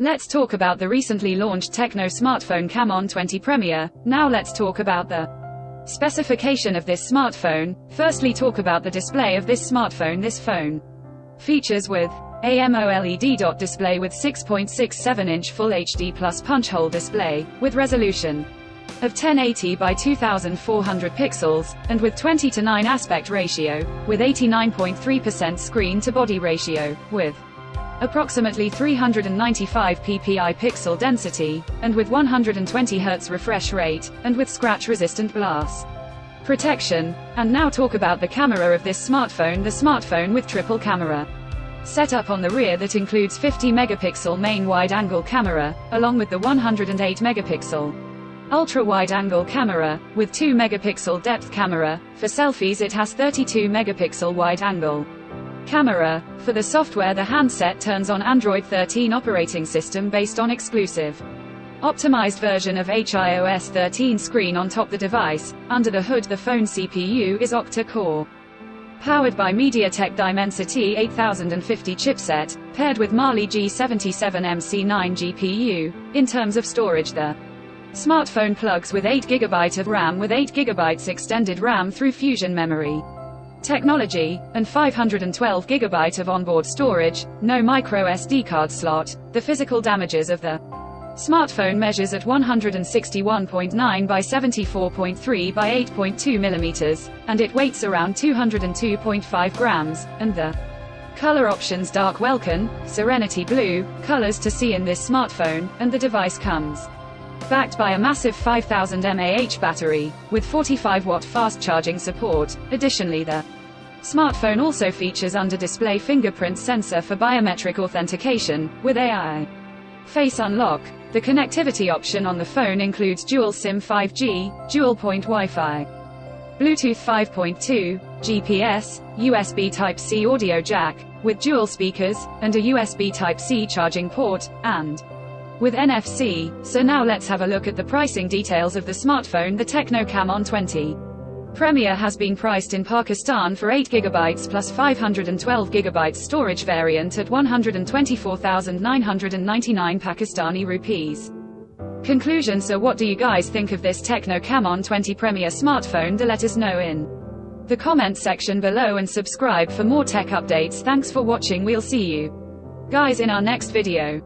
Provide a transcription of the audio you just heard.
Let's talk about the recently launched TECNO smartphone CAMON 20 Premier. Now let's talk about the specification of this smartphone. Firstly, talk about the display of this smartphone. This phone features with AMOLED dot display with 6.67-inch Full HD plus punch hole display, with resolution of 1080 by 2400 pixels, and with 20:9 aspect ratio, with 89.3% screen-to-body ratio, with approximately 395 ppi pixel density, and with 120 Hz refresh rate, and with scratch-resistant glass protection. And now talk about the camera of this smartphone. The smartphone with triple camera setup on the rear that includes 50 megapixel main wide-angle camera, along with the 108 megapixel ultra-wide-angle camera, with 2 megapixel depth camera. For selfies it has 32 megapixel wide-angle camera. For the software, the handset turns on Android 13 operating system based on exclusive optimized version of iOS 13 screen on top the device. Under the hood, the phone CPU is octa-core, powered by MediaTek Dimensity 8050 chipset, paired with Mali G77MC9 GPU. In terms of storage, the smartphone plugs with 8GB of RAM with 8GB extended RAM through Fusion memory technology, and 512GB of onboard storage, no micro SD card slot. The physical damages of the smartphone measures at 161.9 by 74.3 by 8.2 mm, and it weighs around 202.5 grams, and the color options dark welcome, serenity blue, colors to see in this smartphone, and the device comes backed by a massive 5000 mAh battery, with 45-watt fast charging support. Additionally, the smartphone also features under-display fingerprint sensor for biometric authentication, with AI face unlock. The connectivity option on the phone includes dual SIM 5G, dual-point Wi-Fi, Bluetooth 5.2, GPS, USB Type-C audio jack, with dual speakers, and a USB Type-C charging port, and with NFC. So now let's have a look at the pricing details of the smartphone. The TECNO CAMON 20 Premier has been priced in Pakistan for 8GB plus 512GB storage variant at 124,999 Pakistani rupees. Conclusion: so what do you guys think of this TECNO CAMON 20 Premier smartphone? Let us know in the comment section below, and subscribe for more tech updates. Thanks for watching. We'll see you guys in our next video.